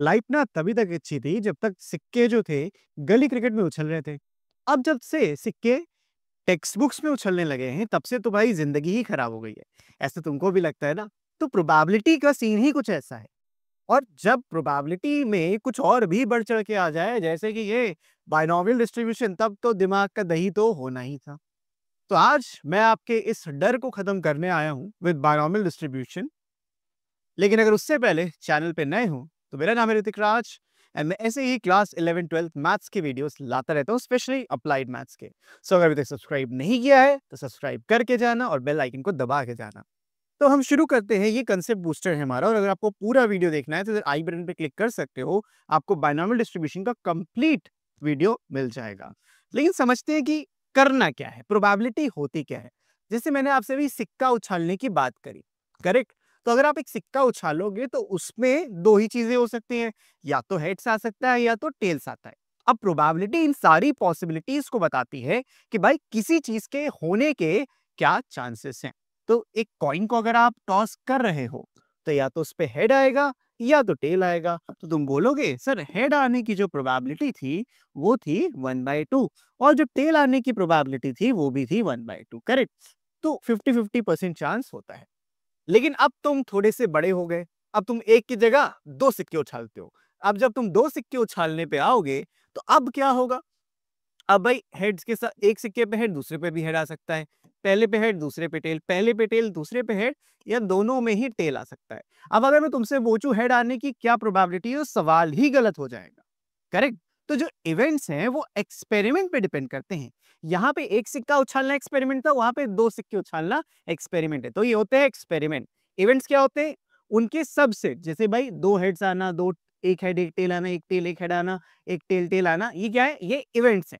Life ना तभी तक अच्छी थी जब तक सिक्के जो थे गली क्रिकेट में उछल रहे थे। अब जब से सिक्के टेक्स्ट बुक्स में उछलने लगे हैं तब से तो भाई जिंदगी ही खराब हो गई है। ऐसा तुमको भी लगता है ना? तो प्रोबेबिलिटी का सीन ही कुछ ऐसा है। और जब प्रोबेबिलिटी में कुछ और भी बढ़ चढ़ के आ जाए जैसे कि ये बाइनोमियल डिस्ट्रीब्यूशन, तब तो दिमाग का दही तो होना ही था। तो आज मैं आपके इस डर को खत्म करने आया हूं विद बाइनोमियल डिस्ट्रीब्यूशन। लेकिन अगर उससे पहले चैनल पे नए हो तो मेरा नाम है ऋतिक राज एंड मैं ऐसे ही क्लास 11 12 मैथ्स के वीडियोस लाता रहता हूँ, स्पेशली अप्लाइड मैथ्स के। सो अगर अभी तक सब्सक्राइब नहीं किया है तो सब्सक्राइब करके जाना और बेल आइकन को दबा के जाना। तो हम शुरू करते हैं। ये कंसेप्ट बूस्टर है हमारा, और अगर आपको पूरा वीडियो देखना है तो इधर आई बटन पे क्लिक कर सकते हो। आपको बाइनोमियल डिस्ट्रीब्यूशन का कंप्लीट वीडियो मिल जाएगा। लेकिन समझते हैं कि करना क्या है, प्रोबेबिलिटी होती क्या है। जैसे मैंने आपसे भी सिक्का उछालने की बात करी, करेक्ट? तो अगर आप एक सिक्का उछालोगे तो उसमें दो ही चीजें हो सकती हैं, या तो हेड्स आ सकता है या तो टेल्स आता है। अब प्रोबेबिलिटी इन सारी पॉसिबिलिटीज को बताती है कि भाई किसी चीज के होने के क्या चांसेस हैं। तो एक कॉइन को अगर आप टॉस कर रहे हो तो या तो उस पे हेड आएगा या तो टेल आएगा। तो तुम बोलोगे सर हेड आने की जो प्रोबेबिलिटी थी वो थी 1/2, और जो टेल आने की प्रोबेबिलिटी थी वो भी थी 1/2, करेक्ट? तो 50-50% चांस होता है। लेकिन अब तुम थोड़े से बड़े हो गए। अब तुम एक की जगह दो सिक्के उछालते हो। अब जब तुम दो सिक्के उछालने पे आओगे तो अब क्या होगा? अब भाई हेड्स के साथ एक सिक्के पे हेड दूसरे पे भी हेड आ सकता है, पहले पे हेड दूसरे पे टेल, पहले पे टेल दूसरे पे हेड, या दोनों में ही टेल आ सकता है। अब अगर मैं तुमसे पूछूं हेड आने की क्या प्रोबेबिलिटी है तो सवाल ही गलत हो जाएगा, करेक्ट? तो जो इवेंट्स हैं वो एक्सपेरिमेंट पे डिपेंड करते हैं। यहाँ पे एक सिक्का उछालना एक्सपेरिमेंट था, वहां पे दो सिक्के उछालना एक्सपेरिमेंट है। तो ये होते हैं एक्सपेरिमेंट। इवेंट्स क्या होते हैं? उनके सबसेट, जैसे भाई दो हेड्स आना, दो, एक हेड एक टेल आना, एक टेल एक हेड आना, एक टेल टेल आना, ये क्या है? ये इवेंट्स है।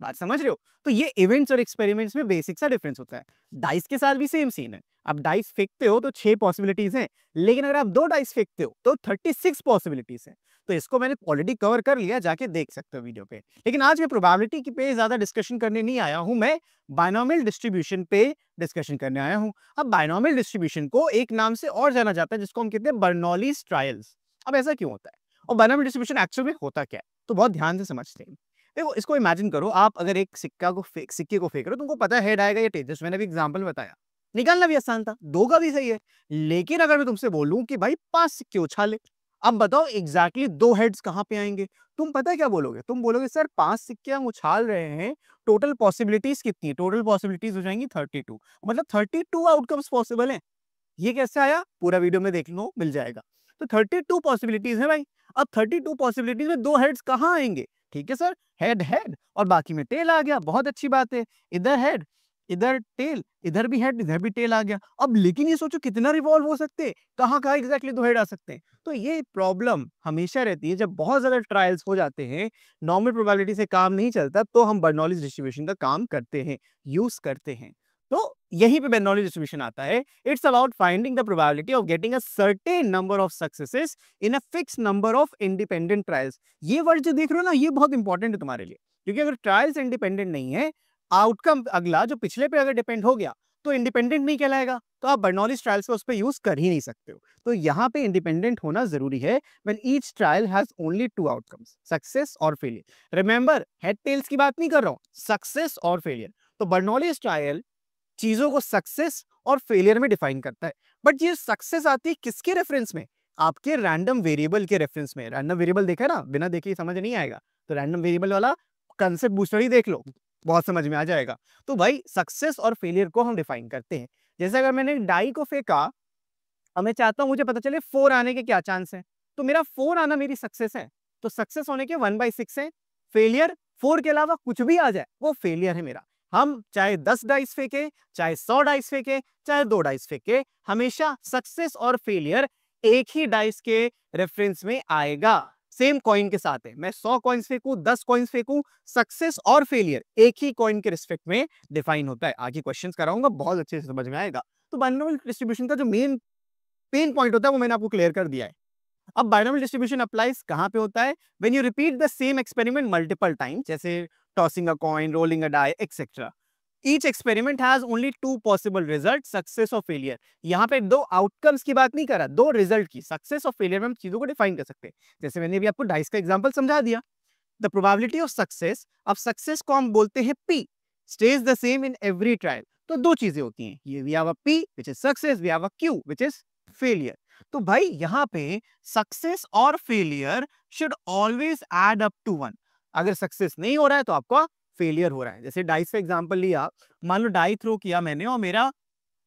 बात समझ रहे हो? तो ये इवेंट्स और एक्सपेरिमेंट्स में बेसिक सा डिफरेंस होता है। डाइस के साथ भी सेम सीन है। अब डाइस फेंकते हो तो 6 पॉसिबिलिटीज हैं, लेकिन अगर आप दो डाइस फेंकते हो तो 36 पॉसिबिलिटीज हैं। तो इसको मैंने ऑलरेडी कवर कर लिया, जाके देख सकते हो वीडियो पे। लेकिन आज मैं प्रोबेबिलिटी की पे ज्यादा डिस्कशन करने नहीं आया हूं, मैं बाइनोमियल डिस्ट्रीब्यूशन पे डिस्कशन करने आया हूं। अब बाइनोमियल डिस्ट्रीब्यूशन को एक नाम से और जाना जाता है जिसको हम कहते हैं बर्नौलीज ट्रायल्स। अब ऐसा क्यों होता है और बाइनोमियल डिस्ट्रीब्यूशन एक्चुअल में होता क्या है, तो बहुत ध्यान से समझते हैं। देखो, इसको इमेजिन करो, आप अगर एक सिक्के को फेंक रहे हो, तुमको पता है हेड आएगा या टेल, जैसे मैंने भी एग्जांपल बताया। निकालना भी आसान था, दो का भी सही है। लेकिन अगर मैं तुमसे बोलूं कि भाई 5 सिक्के उछाले, अब बताओ एग्जैक्टली दो हेड्स कहां पे आएंगे? तुम पता है क्या बोलोगे? तुम बोलोगे सर 5 सिक्के हम उछाल रहे हैं, टोटल पॉसिबिलिटीज कितनी है? टोटल पॉसिबिलिटीज हो जाएंगी 32, मतलब 32 आउटकम्स पॉसिबल हैं। ये कैसे आया? पूरा वीडियो में देख लो, मिल जाएगा। तो 32 पॉसिबिलिटीज है भाई। अब 32 पॉसिबिलिटीज में दो हेड्स कहाँ आएंगे? ठीक है सर, हेड हेड और बाकी में टेल आ गया, बहुत अच्छी बात है। इधर हेड, इधर टेल, इधर भी हेड, इधर भी टेल आ गया। अब लेकिन ये सोचो कितना रिवॉल्व हो सकते हैं, कहाँ कहाँ एग्जैक्टली दो हेड आ सकते हैं। तो ये प्रॉब्लम हमेशा रहती है जब बहुत ज्यादा ट्रायल्स हो जाते हैं, नॉर्मल प्रोबेबिलिटी से काम नहीं चलता, तो हम बर्नौलीज डिस्ट्रीब्यूशन का काम करते हैं, यूज करते हैं। तो यहीं पे बर्नौली डिस्ट्रीब्यूशन आता है। It's about finding the probability of getting a certain number of successes in a fix number of independent trials. ये वर्ड जो देख रहे हो ना, ये बहुत इंपॉर्टेंट है तुम्हारे लिए, क्योंकि अगर ट्रायल्स इंडिपेंडेंट नहीं है, आउटकम अगला जो पिछले पे अगर डिपेंड हो गया तो इंडिपेंडेंट नहीं कहलाएगा, तो आप बर्नौली ट्रायल्स को उस पर यूज कर ही नहीं सकते हो। तो यहाँ पे इंडिपेंडेंट होना जरूरी है when each trial has only two outcomes, success और फेलियर। रिमेंबर, हेड टेल्स की बात नहीं कर रहा हूं, सक्सेस और फेलियर। तो बर्नौली ट्रायल चीजों को सक्सेस और फेलियर में डिफाइन करता है। बट ये सक्सेस आती है किसके रेफरेंस में? आपके रैंडम वेरिएबल के रेफरेंस में। रैंडम वेरिएबल देखा ना, बिना देखे ही समझ नहीं आएगा, तो रैंडम वेरिएबल वाला कंसेप्ट बूस्टर ही देख लो, बहुत समझ में आ जाएगा। तो भाई सक्सेस और फेलियर को हम डिफाइन करते हैं। जैसे अगर मैंने डाई को फेंका और मैं चाहता हूं मुझे पता चले 4 आने के क्या चांस है, तो मेरा 4 आना मेरी सक्सेस है, तो सक्सेस होने के 1/6 है। फेलियर 4 के अलावा कुछ भी आ जाए वो फेलियर है मेरा। हम चाहे 10 डाइस फेंके, चाहे 100 डाइस फेंके, चाहे 2 डाइस फेंके, हमेशा सक्सेस और फेलियर एक ही डाइस के रेफरेंस में आएगा। सेम कॉइन के साथ है, मैं 100 कॉइन्स फेंकू, 10 कॉइन्स फेंकू, सक्सेस और फेलियर एक ही कॉइन के रिस्पेक्ट में डिफाइन होता है। आगे क्वेश्चंस कराऊंगा, बहुत अच्छे से समझ में आएगा। तो बाइनोमियल डिस्ट्रीब्यूशन का जो मेन पेन पॉइंट होता है वो मैंने आपको क्लियर कर दिया है। अब बाइनोमियल डिस्ट्रीब्यूशन अप्लाइज कहां पे होता है? When you repeat the same experiment multiple time, जैसे tossing a coin, rolling a die, etcetera. Each experiment has only 2 possible result, success और फेलियर। यहाँ पे 2 आउटकम्स की बात नहीं कर रहा, 2 रिजल्ट की। सक्सेस और फेलियर में हम चीजों को डिफाइन कर सकते हैं। जैसे मैंने अभी आपको डाइस का एग्जांपल समझा दिया। द प्रोबेबिलिटी ऑफ सक्सेस, अब सक्सेस को हम बोलते हैं P, stays the same in every trial। तो 2 चीजें होती हैं, ये we have a P which is success, we have a Q which is failure। तो भाई यहाँ पे सक्सेस और failure should always add up to 1। अगर सक्सेस नहीं हो रहा है तो आपका फेलियर हो रहा है। जैसे डाइस का एग्जांपल लिया, मान लो डाई थ्रो किया मैंने और मेरा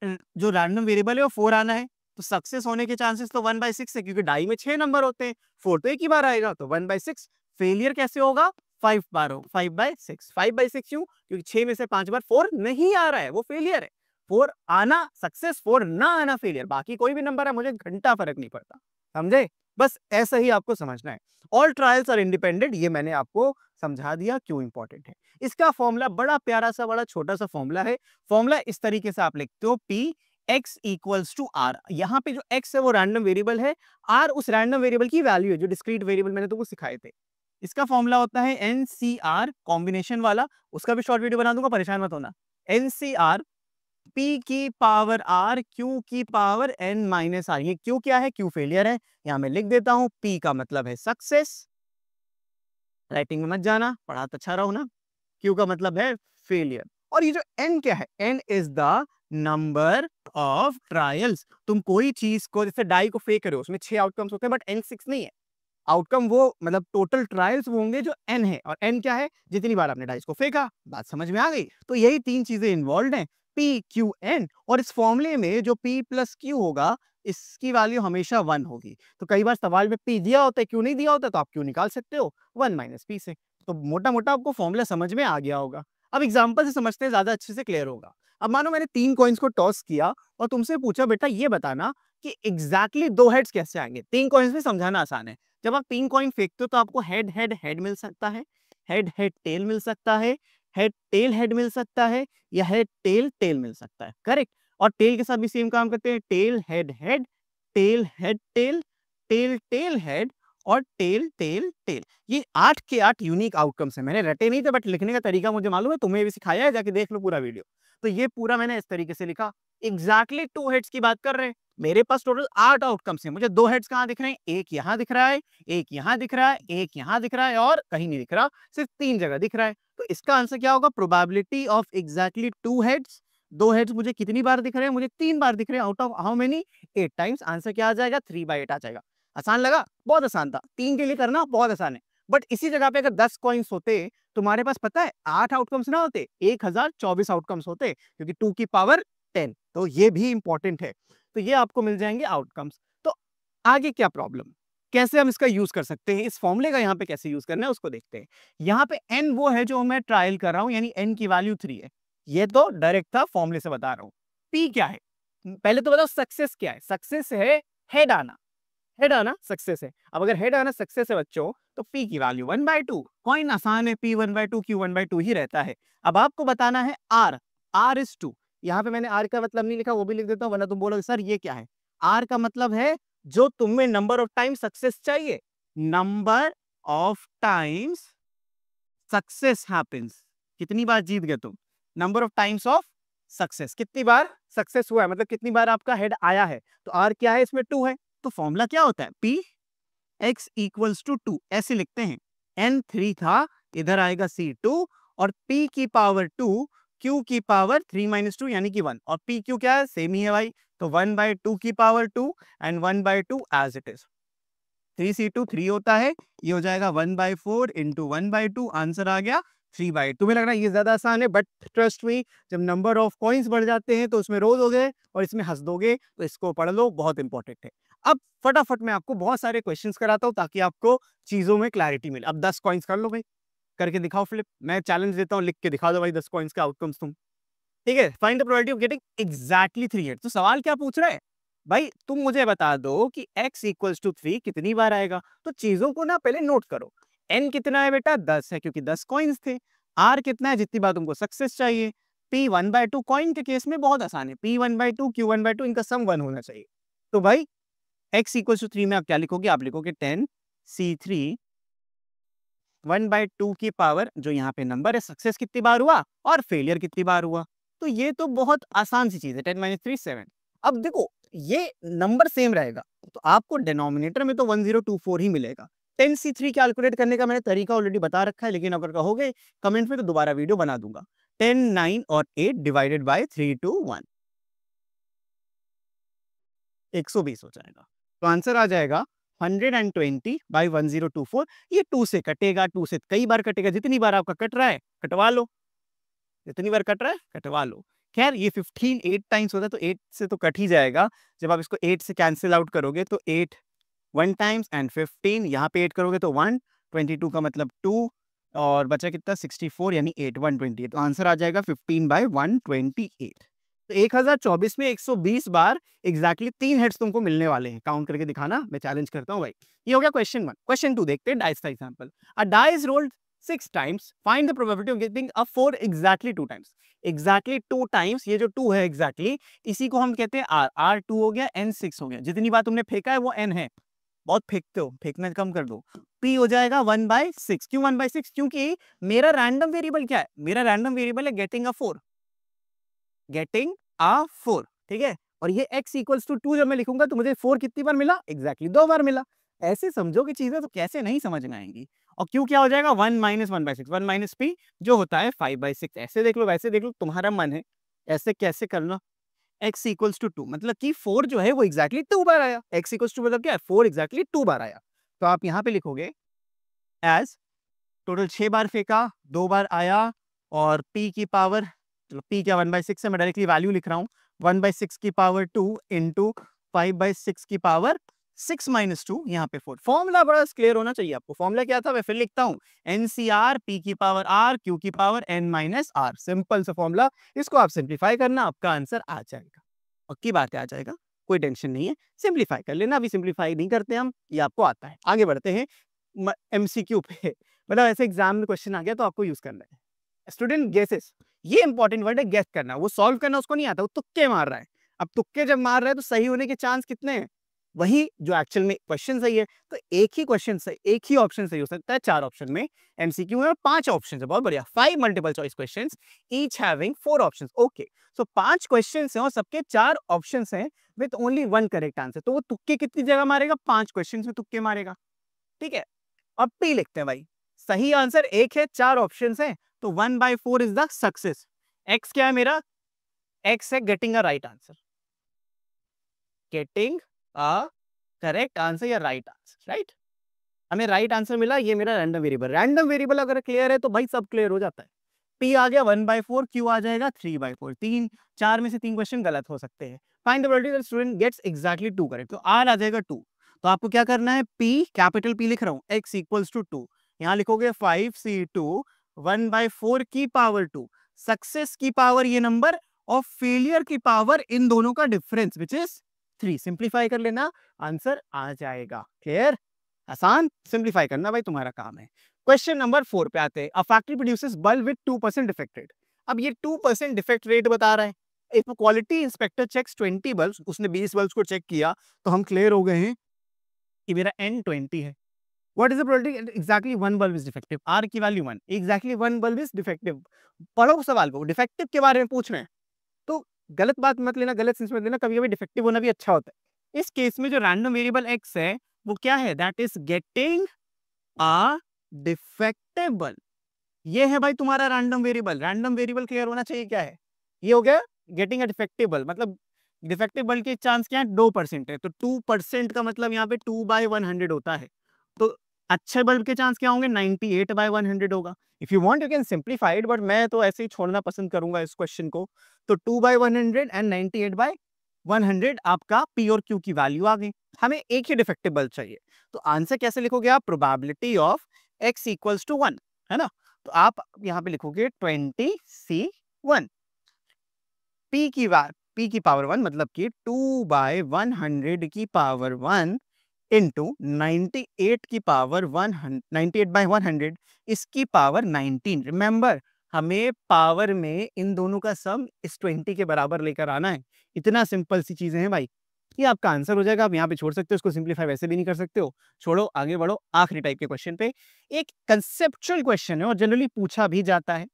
जो रैंडम वेरिएबल है वो 4 आना है, तो सक्सेस होने के चांसेस तो 1/6 है, क्योंकि डाई में 6 नंबर होते हैं, 4 तो एक ही बार आएगा, तो 1/6। फेलियर कैसे होगा? 5 बार हो, 5/6। 5/6 क्यों? क्योंकि 6 में से 5 बार 4 नहीं आ रहा है, वो फेलियर है। 4 आना सक्सेस, 4 ना आना फेलियर। बाकी कोई भी नंबर है, मुझे घंटा फर्क नहीं पड़ता। समझे? बस ऐसा ही आपको समझना है। ऑल ट्रायल्स आर इंडिपेंडेंट, ये मैंने आपको समझा दिया क्यों इंपॉर्टेंट है। इसका फॉर्मूला बड़ा प्यारा सा, बड़ा छोटा सा फॉर्मूला है। फॉर्मूला इस तरीके से आप लिखते हो, P x equals to r. यहाँ पे जो x है वो रैंडम वेरिएबल है, r उस रैंडम वेरिएबल की वैल्यू है, जो डिस्क्रीट वेरिएबल मैंने तुमको सिखाए थे। इसका फॉर्मूला होता है NCR कॉम्बिनेशन वाला, उसका भी शॉर्ट वीडियो बना दूंगा, परेशान मत होना। NCR P की पावर R Q की पावर N माइनस R। ये Q क्या है? Q फेलियर है, यहां मैं लिख देता हूं। P का मतलब है सक्सेस, राइटिंग में मत जाना, पढ़ा तो अच्छा रहो ना। Q का मतलब है फेलियर। और ये जो N क्या है? N is the number of trials. तुम कोई चीज को, जैसे डाई को फेंक रहे हो, उसमें 6 आउटकम्स होते हैं, बट N 6 नहीं है। आउटकम वो मतलब टोटल ट्रायल्स वो होंगे जो N है, और N क्या है? जितनी बार आपने डाइस को फेंका। बात समझ में आ गई? तो यही 3 चीजें इन्वॉल्व हैं, P Q N। और इस फॉर्मूले में जो P प्लस Q होगा, इसकी वैल्यू हमेशा 1 होगी। तो कई बार सवाल में P दिया होता है, Q नहीं दिया होता, तो आप Q निकाल सकते हो 1 माइनस P से। तो मोटा मोटा आपको फॉर्मूला समझ में आ गया होगा। अब एग्जाम्पल से समझते हैं, ज्यादा अच्छे से क्लियर होगा। अब मानो मैंने 3 कॉइन्स को टॉस किया और तुमसे पूछा, बेटा ये बताना कि एग्जैक्टली 2 हेड्स कैसे आएंगे। 3 कॉइन्स में समझाना आसान है। जब आप 3 कॉइन फेंकते हो तो आपको हेड हेड हेड मिल सकता है, हेड हेड टेल मिल सकता है, हेड टेल हेड मिल सकता है, या हेड टेल टेल मिल सकता है। करेक्ट? और टेल के साथ भी सेम काम करते हैं, tail head head, tail head tail, tail tail head, और टेल टेल टेल। ये 8 के 8 यूनिक आउटकम्स हैं। मैंने रटे नहीं थे, बट लिखने का तरीका मुझे मालूम है, तुम्हें भी सिखाया है, जाके देख लो पूरा वीडियो। तो ये पूरा मैंने इस तरीके से लिखा। एग्जैक्टली 2 हेड्स की बात कर रहे हैं। मेरे पास टोटल 8 आउटकम्स हैं। मुझे 2 हेड्स कहां दिख रहे हैं? एक यहां दिख रहा है, एक यहां दिख रहा है, एक यहां दिख रहा है, और कहीं नहीं दिख रहा, सिर्फ 3 जगह दिख रहा है। तो इसका आंसर क्या होगा? Probability of exactly 2 heads. 2 heads मुझे कितनी बार दिख रहे हैं? मुझे 3 बार दिख रहे हैं। Out of how many? 8 times. Answer क्या आ जाएगा? 3/8 आ जाएगा। आसान लगा? बहुत आसान था। 3 के लिए करना बहुत आसान है। बट इसी जगह पे अगर 10 कॉइन्स होते, तुम्हारे पास पता है 8 आउटकम्स ना होते, 1024 आउटकम्स होते, क्योंकि 2 की पावर 10। तो ये भी इंपॉर्टेंट है। तो ये आपको मिल जाएंगे आउटकम्स। तो आगे क्या प्रॉब्लम, कैसे हम इसका यूज कर सकते हैं? इस फॉर्मूले का यहाँ पे कैसे यूज करना है उसको देखते हैं। यहाँ पे n वो है जो मैं ट्रायल कर रहा हूं, यानी n की वैल्यू 3 है। ये तो डायरेक्ट था, फॉर्मूले से बता रहा हूं। p क्या है? पहले तो बताओ सक्सेस क्या है? सक्सेस है हेड आना। हेड आना सक्सेस है। अब अगर हेड आना सक्सेस है बच्चों, तो P की वैल्यू 1/2। कॉइन आसान है, P 1/2 Q 1/2 ही रहता है। अब आपको बताना है R। R is 2। यहाँ पे मैंने R का मतलब नहीं लिखा, वो भी लिख देता हूँ, वरना तुम बोलोगे सर ये क्या है। R का मतलब है जो तुम्हें नंबर ऑफ टाइम सक्सेस चाहिए, number of times success happens. कितनी बार जीत गए तुम? Number of times of success, कितनी बार सक्सेस हुआ है, मतलब कितनी बार आपका हेड आया है। तो R क्या है? इसमें 2 है। तो फॉर्मूला क्या होता है? P x इक्वल्स टू 2, ऐसे लिखते हैं। n 3 था, इधर आएगा C2, और P की पावर 2, Q की पावर 3 माइनस 2 यानी कि 1, और P Q क्या है? सेम ही है भाई। तो 1/2 की power 2 and 1/2 as it is. 3C2 3 होता है, ये हो जाएगा 1/4 इंटू 1/2। आंसर आ गया 3/8। तुम्हें लग रहा है ये ज्यादा आसान है, बट ट्रस्ट मी, जब नंबर ऑफ कॉइन्स बढ़ जाते हैं तो उसमें रोज हो गए और इसमें हंस दोगे, तो इसको पढ़ लो, बहुत इंपॉर्टेंट है। अब फटाफट मैं आपको बहुत सारे क्वेश्चंस कराता हूं ताकि आपको चीजों में क्लैरिटी मिले। अब 10 कॉइन्स कर लो भाई, करके दिखाओ फ्लिप। मैं चैलेंज देता हूं, लिख के दिखा दो भाई 10 कॉइन्स के आउटकम्स तुम। ठीक है? Find the probability of getting exactly 3 head. तो सवाल क्या पूछ रहा है भाई? तुम मुझे बता दो कि x इक्वल्स टू 3 कितनी बार आएगा। तो चीजों को ना पहले नोट करो। n कितना है बेटा? 10 है, क्योंकि 10 कॉइन्स थे। r कितना है? जितनी बार तुमको सक्सेस चाहिए। p 1/2, कॉइन के केस में बहुत आसान है, p 1/2 q 1/2, इनका सम 1 होना चाहिए। तो भाई x इक्वल्स टू 3 में आप क्या लिखोगे? आप लिखोगे 10 C3 1/2 की पावर जो यहाँ पे नंबर है, सक्सेस कितनी बार हुआ और फेलियर कितनी बार हुआ। तो ये तो बहुत आसान सी चीज है, 10 - 3 7। अब देखो ये नंबर सेम रहेगा तो आपको डिनोमिनेटर में तो 1024 ही मिलेगा। 10C3 कैलकुलेट करने का मैंने तरीका ऑलरेडी बता रखा है, लेकिन अगर कहोगे कमेंट में तो दोबारा वीडियो बना दूंगा। 10 9 और 8 डिवाइडेड बाय 3 2 1 120 हो जाएगा। तो आंसर आ जाएगा 120/1024। ये 2 से कटेगा, 2 से कई बार कटेगा, जितनी बार आपका कट रहा है कटवा लो, जितनी बार कट रहा है कटवा लो। खैर ये 15 8 टाइम्स होता है तो 8 से तो कट ही जाएगा। जब आप इसको 8 से कैंसिल आउट करोगे तो 8 1 टाइम्स एंड 15 यहाँ पे 8 करोगे तो 1, 22 का मतलब 2 और बचा कितना 64 यानी 8 128। तो आंसर आ जाएगा 15/128। तो 1024 में 120 बार एग्जैक्टली 3 हेड्स तुमको मिलने वाले हैं। काउंट करके दिखाना, मैं चैलेंज करता हूँ भाई। ये हो गया क्वेश्चन 1। क्वेश्चन 2 देखते हैं, डाइस का example. A dice rolled 6 times, find the probability of getting a 4 exactly 2 times. Exactly 2 times, ये जो 2 है एग्जैक्टली इसी को हम कहते हैं आर। आर 2 हो गया, एन 6 हो गया। जितनी बार तुमने फेंका है वो एन है। बहुत फेंकते हो, फेंकना कम कर दो। पी हो जाएगा 1/6। क्यों 1/6? क्योंकि मेरा रैंडम वेरिएबल क्या है? मेरा रैंडम वेरिएबल है गेटिंग अ 4, गेटिंग अ 4, ठीक है। और ये x इक्वल्स टू 2 जब मैं लिखूंगा तो मुझे 4 कितनी बार मिला? एग्जैक्टली 2 बार मिला। ऐसे समझोगे चीजें तो कैसे नहीं समझ में आएंगी। और क्यों क्या हो जाएगा? 1 - 1/6, 1 माइनस पी जो होता है 5/6। ऐसे देख लो, वैसे देख लो, तुम्हारा मन है ऐसे कैसे करना। x इक्वल्स टू 2 मतलब कि 4 जो है वो एग्जैक्टली 2 बार आया। x इक्वल्स टू मतलब क्या है? 4 एग्जैक्टली 2 बार आया। तो आप यहाँ पे लिखोगे एज टोटल 6 बार फेंका, 2 बार आया और p की पावर, चलो p क्या 1/6 है, मैं डायरेक्टली वैल्यू लिख रहा हूँ। 1/6 की पावर 2 इंटू 5/6 की पावर 6 - 2, यहाँ पे 4। फॉर्मूला बड़ा क्लियर होना चाहिए आपको। फॉर्मूला क्या था मैं फिर लिखता हूँ, NCR p की पावर r q की पावर n - r। सिंपल सा फॉर्मूला, इसको आप सिंप्लीफाई करना, आपका आंसर आ जाएगा। पक्की बात है, आ जाएगा, कोई टेंशन नहीं है। सिंप्लीफाई कर लेना, अभी सिंप्लीफाई नहीं करते हम, ये आपको आता है। आगे बढ़ते हैं MCQ पे। मतलब ऐसे एग्जाम में क्वेश्चन आ गया तो आपको यूज करना है। स्टूडेंट गेसेस, ये इंपॉर्टेंट वर्ड है, गेस करना। वो सॉल्व करना उसको नहीं आता, वो तुक्के मार रहा है। अब तुक्के जब मार रहा है तो सही होने के चांस कितने हैं? वही जो एक्चुअल में क्वेश्चन सही है। तो एक ही क्वेश्चन सही, एक ही ऑप्शन सही हो सकता है 4 ऑप्शन में। एमसीक्यू में और 5 ऑप्शन है, बहुत बढ़िया। 5 multiple choice questions each having 4 options. Okay, so 5 questions हैं और सबके 4 ऑप्शंस हैं विद ओनली 1 करेक्ट आंसर। तो वो तुक्के कितनी जगह मारेगा? 5 क्वेश्चंस में तुक्के मारेगा, ठीक है। अब पी लिखते हैं भाई। सही आंसर एक है, 4 ऑप्शंस हैं, तो 1/4 इज द सक्सेस। एक्स क्या है मेरा? एक्स है getting a right answer, getting a correct answer या राइट आंसर, राइट। हमें राइट आंसर मिला, ये मेरा रैंडम वेरिएबल। रैंडम वेरिएबल अगर क्लियर है तो भाई सब क्लियर हो जाता है। पी आ गया 1/4, क्यू आ जाएगा 3/4। 4 में से 3 क्वेश्चन गलत हो सकते हैं। Find the probability that student gets exactly 2 correct. तो आर आ जाएगा 2। तो आपको क्या करना है? पी, कैपिटल पी लिख रहा हूं, x इक्वल्स टू 2। यहां लिखोगे 5C2 1/4 की पावर 2, सक्सेस की पावर ये नंबर और फेलियर की पावर इन दोनों का डिफरेंस विच इज 3। सिंप्लीफाई कर लेना, आंसर आ जाएगा। क्लियर? आसान, सिंप्लीफाई करना भाई तुम्हारा काम है। क्वेश्चन नंबर 4 पे आते हैं। A factory produces bulb with 2% defect rate. अब ये 2% डिफेक्ट रेट बता रहा है। If quality inspector checks 20 bulbs, उसने 20 बल्ब्स को चेक किया तो हम क्लियर हो गए हैं कि मेरा N 20 है। What is the probability exactly 1 bulb is defective? R की value 1, exactly 1 bulb is defective. पढ़ो सवाल को, डिफेक्टिव के बारे में पूछ रहे हैं तो गलत बात मत लेना, गलत सेंस मत लेना। कभी कभी डिफेक्टिव होना भी अच्छा होता है। इस केस में जो रैंडम वेरिएबल x है वो क्या है? That is getting a defectable. ये है भाई तुम्हारा random variable. Random variable clear होना चाहिए क्या है? ये हो गया गेटिंग अ डिफेक्टेबल। मतलब डिफेक्टेबल के चांस क्या है? 2% है। तो 2% का मतलब यहाँ पे 2/100 होता है। तो अच्छे बल्ब के चांस क्या होंगे? 98/100 होगा। If you want you can simplify it, but मैं तो ऐसे ही छोड़ना पसंद करूंगा इस क्वेश्चन को। तो 2/100 एंड 98/100 आपका पी और क्यू की वैल्यू आ गई। हमें एक ही डिफेक्टिव बल्ब चाहिए। तो आंसर कैसे लिखोगे आप? Probability of x equals to 1, है ना। तो आप यहाँ पे लिखोगे 20C1। p की पावर 1 मतलब कि 2/100 की पावर 1 इंटू 98 की पावर 100, 98/100 इसकी पावर 19। रिमेंबर, हमें पावर में इन दोनों का सम इस 20 के बराबर लेकर आना है। इतना सिंपल सी चीजें हैं भाई। ये आपका आंसर हो जाएगा। आप यहाँ पे छोड़ सकते हो, इसको सिंप्लीफाई वैसे भी नहीं कर सकते हो। छोड़ो, आगे बढ़ो आखिरी टाइप के क्वेश्चन पे। एक कंसेप्चुअल क्वेश्चन है और जनरली पूछा भी जाता है।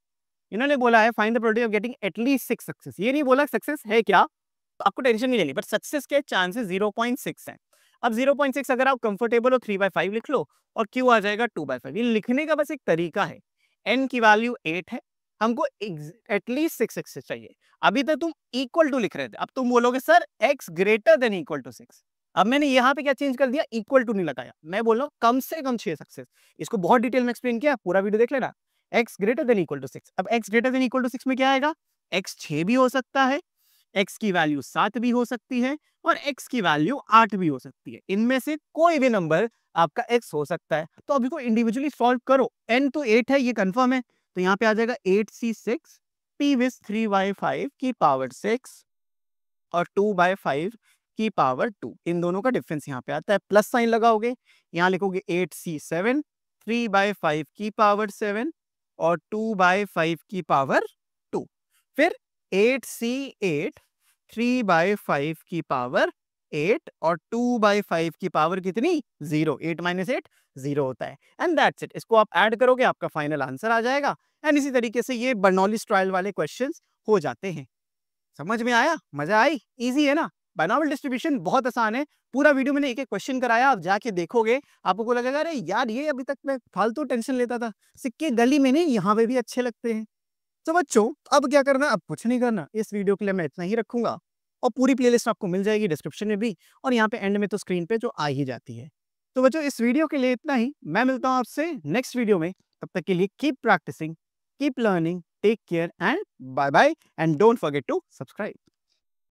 इन्होंने बोला है find the probability of getting at least 6 success. ये नहीं बोला सक्सेस है क्या, तो आपको टेंशन नहीं लेनी, बट सक्सेस के चांसेस 0.6 हैं। अब 0.6 अगर आप कंफर्टेबल हो 3/5 लिख लो और क्यू आ जाएगा 2/5। ये लिखने का बस एक तरीका है। n की वैल्यू 8 है, हमको एटलीस्ट 6 सक्सेस चाहिए। अभी तक तुम इक्वल टू लिख रहे थे, अब तुम बोलोगे sir x greater than equal to 6। अब मैंने यहाँ पे क्या चेंज कर दिया, इक्वल टू नहीं लगाया, मैं बोल रहा हूँ कम से कम 6 सक्सेस। इसको बहुत डिटेल में एक्सप्लेन किया, पूरा वीडियो देख लेना। x greater than equal to 6। अब x greater than equal to 6 में क्या आएगा, x 6 भी हो सकता है, x की वैल्यू 7 भी हो सकती है और x की वैल्यू 8 भी हो सकती है। इनमें से कोई भी नंबर आपका x हो सकता है। तो अभी को इंडिविजुअली सॉल्व करो। n तो 8 है, ये कंफर्म है, तो यहाँ पे आ जाएगा 8c6 p विथ 3/5 की पावर 6 और 2/5 की पावर 2। इन दोनों का डिफरेंस यहाँ पे आता है, प्लस साइन लगाओगे, यहाँ लिखोगे 8c7 3/5 की पावर 7 और 2/5 की पावर 2। फिर 8c8 3/5 की पावर 8 और 2/5 की पावर कितनी, 0। 8 माइनस 8 0 होता है, एंड दैट्स इट। इसको आप ऐड करोगे, आपका फाइनल आंसर आ जाएगा। एंड इसी तरीके से ये बर्नौलीज ट्रायल वाले क्वेश्चंस हो जाते हैं। समझ में आया, मजा आई, इजी है ना। बाइनॉमियल डिस्ट्रीब्यूशन बहुत आसान है। पूरा वीडियो मैंने एक एक क्वेश्चन कराया, आप जाके देखोगे, आपको लगेगा अरे यार ये अभी तक मैं फालतू टेंशन लेता था, सिक्के गली में नहीं यहाँ पे भी अच्छे लगते हैं। तो बच्चों अब क्या करना, अब कुछ नहीं करना, इस वीडियो के लिए मैं इतना ही रखूंगा और पूरी प्लेलिस्ट आपको मिल जाएगी डिस्क्रिप्शन में भी और यहाँ पे एंड में तो स्क्रीन पे जो आ ही जाती है। तो बच्चों इस वीडियो के लिए इतना ही, मैं मिलता हूँ आपसे नेक्स्ट वीडियो में। तब तक के लिए keep practising, keep learning, take care and bye bye, and don't forget to subscribe.